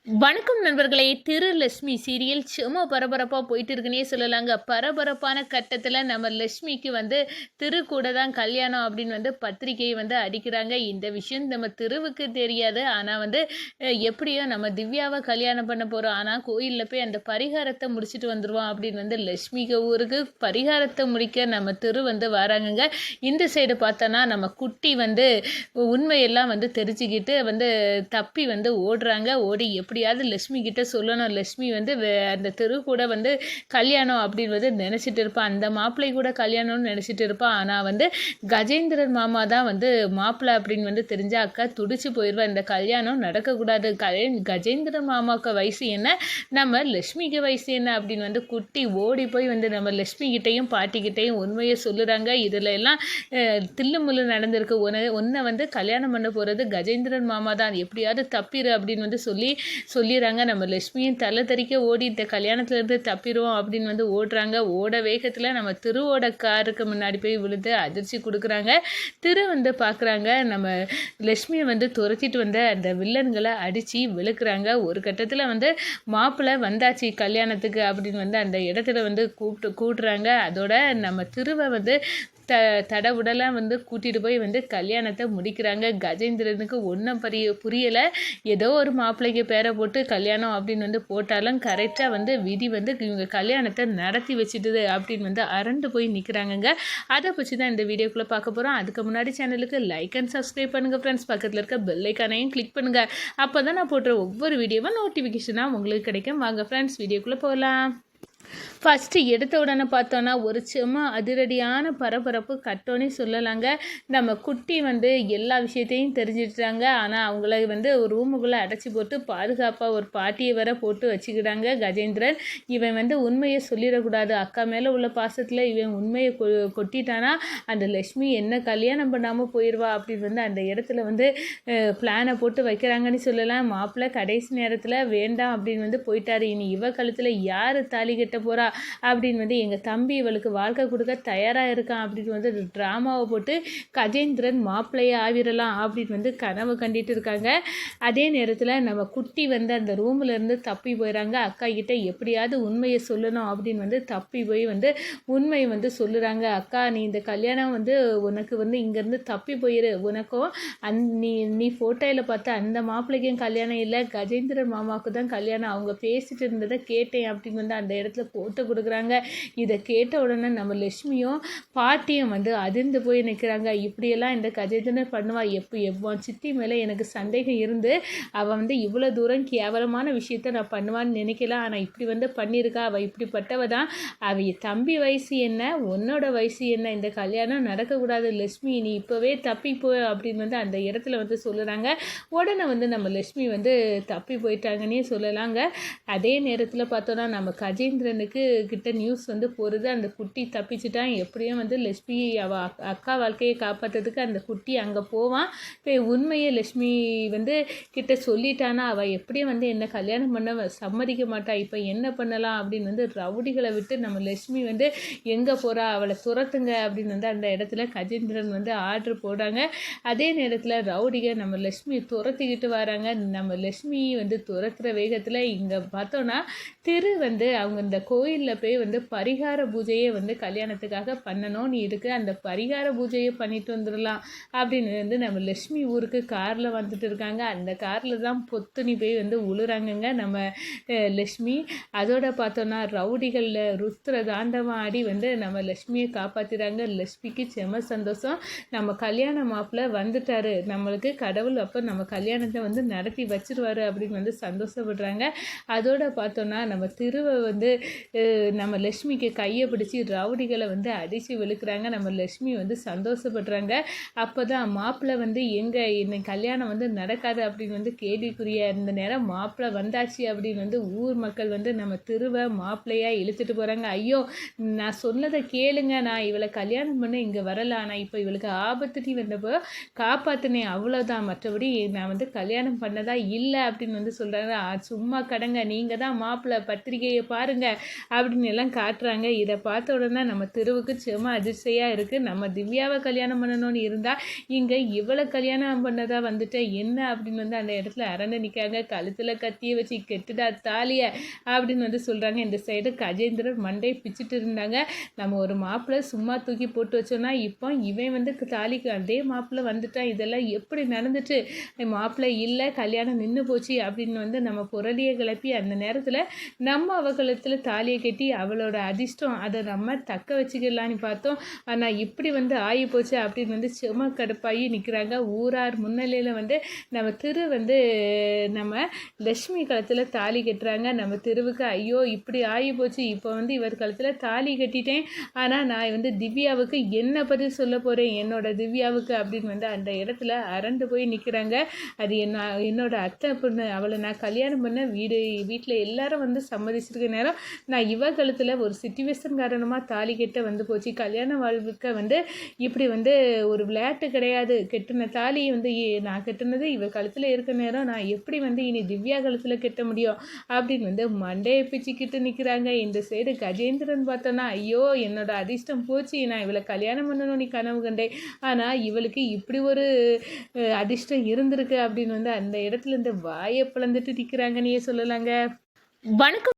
வணக்கம் நண்பர்களே. திரு லட்சுமி சீரியல் சும்மா பரபரப்பாக போயிட்டு இருக்குன்னே சொல்லலாங்க. பரபரப்பான கட்டத்தில் நம்ம லட்சுமிக்கு திரு கூட தான் கல்யாணம் அப்படின்னு பத்திரிகையை அடிக்கிறாங்க. இந்த விஷயம் நம்ம திருவுக்கு தெரியாது. ஆனால் எப்படியோ நம்ம திவ்யாவை கல்யாணம் பண்ண போகிறோம். ஆனால் கோயிலில் போய் அந்த பரிகாரத்தை முடிச்சுட்டு வந்துடுவோம் அப்படின்னு லட்சுமிக்கு ஊருக்கு பரிகாரத்தை முடிக்க நம்ம திரு வராங்கங்க. இந்த சைடு பார்த்தோன்னா நம்ம குட்டி உண்மையெல்லாம் தெரிஞ்சுக்கிட்டு தப்பி ஓடுறாங்க. ஓடி எப்படியாவது லட்சுமி கிட்ட சொல்லணும். லட்சுமி அந்த தெரு கூட கல்யாணம் அப்படின்னு நினச்சிட்டு இருப்பான். அந்த மாப்பிள்ளை கூட கல்யாணம்னு நினச்சிட்டு இருப்பான். ஆனால் கஜேந்திரன் மாமா தான் மாப்பிள்ளை அப்படின்னு தெரிஞ்ச அக்கா துடிச்சு போயிடுவேன். இந்த கல்யாணம் நடக்கக்கூடாது. கஜேந்திரன் மாமாவுக்கு வயசு என்ன, நம்ம லட்சுமிக்கு வயசு என்ன அப்படின்னு குட்டி ஓடி போய் நம்ம லட்சுமி கிட்டையும் பாட்டிக்கிட்டையும் உண்மையை சொல்லுறாங்க. இதில் எல்லாம் தில்லுமுள்ளு நடந்திருக்கு. உன்னை கல்யாணம் பண்ண போகிறது கஜேந்திரன் மாமா தான், எப்படியாவது தப்பிடு அப்படின்னு சொல்லிடுறாங்க. நம்ம லட்சுமியும் தலை தெறிக்க ஓடி இந்த கல்யாணத்துலேருந்து தப்பிடுவோம் அப்படின்னு ஓடுறாங்க. ஓட வேகத்தில் நம்ம திருவோட காருக்கு முன்னாடி போய் விழுந்து அதிர்ச்சி கொடுக்குறாங்க. திரு பார்க்குறாங்க. நம்ம லட்சுமியை துரத்திட்டு அந்த வில்லன்களை அடித்து விழுக்கிறாங்க. ஒரு கட்டத்தில் மாப்பிள்ளை வந்தாச்சு கல்யாணத்துக்கு அப்படின்னு அந்த இடத்துல கூட்டுறாங்க. அதோட நம்ம திருவை தடவுடலாம் கூட்டிகிட்டு போய் கல்யாணத்தை முடிக்கிறாங்க. கஜேந்திரனுக்கு ஒன்றும் புரியலை. ஏதோ ஒரு மாப்பிள்ளைக்கு பேரை போட்டு கல்யாணம் அப்படின்னு போட்டாலும் கரெக்டாக விதி இவங்க கல்யாணத்தை நடத்தி வச்சுட்டுது அப்படின்னு அரண்டு போய் நிற்கிறாங்கங்க. அதை பற்றி தான் இந்த வீடியோக்குள்ளே பார்க்க போகிறோம். அதுக்கு முன்னாடி சேனலுக்கு லைக் அண்ட் சப்ஸ்கிரைப் பண்ணுங்கள் ஃப்ரெண்ட்ஸ். பக்கத்தில் இருக்க பெல் ஐக்கானையும் கிளிக் பண்ணுங்கள். அப்போ தான் நான் போடுற ஒவ்வொரு வீடியோவும் நோட்டிஃபிகேஷனாக உங்களுக்கு கிடைக்கும். வாங்க ஃப்ரெண்ட்ஸ், வீடியோக்குள்ளே போகலாம். ஃபஸ்ட்டு எடுத்த உடனே பார்த்தோன்னா ஒரு செம்ம அதிரடியான பரபரப்பு கட்டோன்னே சொல்லலாங்க. நம்ம குட்டி எல்லா விஷயத்தையும் தெரிஞ்சிட்டாங்க. ஆனால் அவங்கள ஒரு ரூமுக்குள்ளே அடைச்சி போட்டு பாதுகாப்பாக ஒரு பாட்டியை வர போட்டு வச்சுக்கிட்டாங்க கஜேந்திரன். இவன் உண்மையை சொல்லிடக்கூடாது. அக்கா மேலே உள்ள பாசத்தில் இவன் உண்மையை கொட்டிட்டானா அந்த லட்சுமி என்ன கல்யாணம் பண்ணாமல் போயிடுவா அப்படின்னு அந்த இடத்துல பிளானை போட்டு வைக்கிறாங்கன்னு சொல்லலாம். மாப்பிள்ளை கடைசி நேரத்தில் வேண்டாம் அப்படின்னு போயிட்டாரு. இனி இவ கழுத்தில் யார் தாலி கட்ட போகிறா அப்படின்னு எங்கள் தம்பி இவளுக்கு வாழ்க்கை கொடுக்க தயாராக இருக்கான் அப்படின்னு ட்ராமாவை போட்டு கஜேந்திரன் மாப்பிள்ளையை ஆவிரலாம் அப்படின்னு கனவு கண்டிட்டு இருக்காங்க. அதே நேரத்தில் நம்ம குட்டி அந்த ரூம்லேருந்து தப்பி போயிடறாங்க. அக்கா கிட்ட எப்படியாவது உண்மையை சொல்லணும் அப்படின்னு தப்பி போய் உண்மையை சொல்லுறாங்க. அக்கா, நீ இந்த கல்யாணம் உனக்கு இங்கேருந்து தப்பி போயிரு. உனக்கும் நீ ஃபோட்டோவில் பார்த்த அந்த மாப்பிள்ளைக்கும் கல்யாணம் இல்லை, கஜேந்திரன் மாமாவுக்கு தான் கல்யாணம். அவங்க பேசிட்டு இருந்ததை கேட்டேன் அப்படின்னு அந்த இடத்துல போட்டு கொடுக்குறாங்க. இதை கேட்ட உடனே நம்ம லட்சுமியும் பாட்டியும் அதிர்ந்து போய் நிற்கிறாங்க. இப்படியெல்லாம் இந்த கஜேந்திரன் பண்ணுவா, எவ்வளோ சித்தி மேலே எனக்கு சந்தேகம் இருந்து அவள் இவ்வளோ தூரம் கேவலமான விஷயத்த நான் பண்ணுவான்னு நினைக்கலாம். ஆனால் இப்படி பண்ணியிருக்கா. அவள் இப்படிப்பட்டவ தான். அவள் தம்பி வயசு என்ன, உன்னோட வயசு என்ன, இந்த கல்யாணம் நடக்கக்கூடாது லட்சுமி, நீ இப்போவே தப்பி போ அப்படின்னு அந்த இடத்துல சொல்லுறாங்க. உடனே நம்ம லட்சுமி தப்பி போயிட்டாங்கன்னே சொல்லலாங்க. அதே நேரத்தில் பார்த்தோன்னா நம்ம கஜேந்திரனுக்கு கிட்ட நியூஸ் போகிறது. அந்த குட்டி தப்பிச்சுட்டான். எப்படியும் லட்சுமி அவள் அக்கா வாழ்க்கையை காப்பாற்றுறதுக்கு அந்த குட்டி அங்கே போவான். இப்போ உண்மையை லட்சுமி கிட்ட சொல்லிட்டானா அவள் எப்படியும் என்ன கல்யாணம் பண்ண சம்மதிக்க மாட்டா. இப்போ என்ன பண்ணலாம் அப்படின்னு ரவுடிகளை விட்டு நம்ம லட்சுமி எங்கே போகிறா, அவளை துரத்துங்க அப்படின்னு அந்த இடத்துல கஜேந்திரன் ஆர்டர் போடுறாங்க. அதே நேரத்தில் ரவுடிக நம்ம லட்சுமி துரத்திக்கிட்டு வராங்க. நம்ம லட்சுமி துரத்துகிற வேகத்தில் இங்கே பார்த்தோன்னா திரு அவங்க இந்த கோயிலில் போய் பரிகார பூஜையை கல்யாணத்துக்காக பண்ணணும். நீ இதுக்கு அந்த பரிகார பூஜையை பண்ணிட்டு வந்துடலாம் அப்படின்னு நம்ம லட்சுமி ஊருக்கு காரில் வந்துட்டு இருக்காங்க. அந்த காரில் தான் பொத்துனி போய் உழுறாங்கங்க நம்ம லட்சுமி. அதோட பார்த்தோன்னா ரவுடிகளில் ருத்ர தாண்டவம் ஆடி நம்ம லட்சுமியை காப்பாற்றுறாங்க. லட்சுமிக்கு செம சந்தோஷம். நம்ம கல்யாண மாப்பிள்ளை வந்துட்டாரு, நம்மளுக்கு கடவுள் அப்போ நம்ம கல்யாணத்தை நடத்தி வச்சிருவாரு அப்படின்னு சந்தோஷப்படுறாங்க. அதோட பார்த்தோன்னா நம்ம திருவை நம்ம லட்சுமிக்கு கையை பிடிச்சி ரவுடிகளை அடித்து விழுக்கிறாங்க. நம்ம லட்சுமி சந்தோஷப்படுறாங்க. அப்போ தான் மாப்பிள்ளை எங்கே என்ன கல்யாணம் நடக்காது அப்படின்னு கேள்விக்குரிய இந்த நேரம் மாப்பிள்ளை வந்தாச்சு அப்படின்னு ஊர் மக்கள் நம்ம திருவை மாப்பிள்ளையாக இழுத்துட்டு போகிறாங்க. ஐயோ, நான் சொன்னதை கேளுங்க, நான் இவளை கல்யாணம் பண்ண இங்கே வரல, ஆனால் இப்போ இவளுக்கு ஆபத்துட்டி வந்தப்போ காப்பாற்றினேன், அவ்வளோதான், மற்றபடி நான் கல்யாணம் பண்ணதா இல்லை அப்படின்னு சொல்கிறாங்க. சும்மா கடங்க, நீங்கள் தான் மாப்பிள்ளை, பத்திரிகையை பாருங்கள், அப்படின்னு எல்லாம் காட்டுறாங்க. இதை பார்த்த உடனே நம்ம திருவுக்கு சும்மா அதிர்ச்சியாக இருக்குது. நம்ம திவ்யாவை கல்யாணம் பண்ணணும்னு இருந்தால் இங்கே இவளை கல்யாணம் பண்ணதா வந்துட்டேன் என்ன அப்படின்னு வந்து அந்த இடத்துல அரண்டு நிற்காங்க. கழுத்தில் கத்தியை வச்சு கெட்டுடா தாலியை அப்படின்னு வந்து சொல்கிறாங்க. இந்த சைடு கஜேந்திரன் மண்டை பிச்சுட்டு இருந்தாங்க. நம்ம ஒரு மாப்பிள்ளை சும்மா தூக்கி போட்டு வச்சோன்னா இப்போ இவன் வந்து தாலிக்கு அதே மாப்பிள்ளை வந்துட்டான், இதெல்லாம் எப்படி நடந்துட்டு மாப்பிள்ளை இல்லை கல்யாணம் நின்று போச்சு அப்படின்னு வந்து நம்ம புரளியை கிளப்பி அந்த நேரத்தில் நம்ம அவகளத்தில் தாலியை கட்டி அவளோட அதிர்ஷ்டம் அதை நம்ம தக்க வச்சுக்கலான்னு பார்த்தோம். ஆனால் இப்படி வந்து ஆகி போச்சு அப்படின்னு வந்து சும்மா கடுப்பாகி நிற்கிறாங்க. ஊரார் முன்னிலையில் வந்து நம்ம திரு வந்து நம்ம லக்ஷ்மி கழுத்தில் தாலி கட்டுறாங்க. நம்ம திருவுக்கு ஐயோ இப்படி ஆகி போச்சு, இப்போ வந்து இவர் கழுத்தில் தாலி கட்டிட்டேன், ஆனால் நான் வந்து திவ்யாவுக்கு என்ன பதில் சொல்ல போகிறேன் என்னோட திவ்யாவுக்கு அப்படின்னு வந்து அந்த இடத்துல அரண்டு போய் நிற்கிறாங்க. அது என்னோட அத்தை பொண்ணு, அவளை நான் கல்யாணம் பண்ண வீட்டில் எல்லாரும் வந்து சம்மதிச்சிருக்க நேரம் நான் இவ கழுத்தில் ஒரு சிச்சுவேஷன் காரணமாக தாலி கட்ட வந்து போச்சு. கல்யாண வாழ்வுக்க வந்து இப்படி வந்து ஒரு விளையாட்டு கிடையாது. கெட்டின தாலி வந்து நான் கெட்டினது இவ கழுத்தில் இருக்க நேரம் நான் எப்படி வந்து இனி திவ்யா கழுத்தில் கெட்ட முடியும் அப்படின்னு வந்து மண்டையை பிச்சுக்கிட்டு நிற்கிறாங்க. இந்த சைடு கஜேந்திரன் பார்த்தோன்னா ஐயோ என்னோட அதிர்ஷ்டம் போச்சு, நான் இவளை கல்யாணம் பண்ணணும் நீ கனவு கண்டேன், ஆனால் இவளுக்கு இப்படி ஒரு அதிர்ஷ்டம் இருந்திருக்கு அப்படின்னு வந்து அந்த இடத்துல இந்த வாயை பிளந்துட்டு நிற்கிறாங்கன்னே சொல்லலாங்க. வணக்கம்.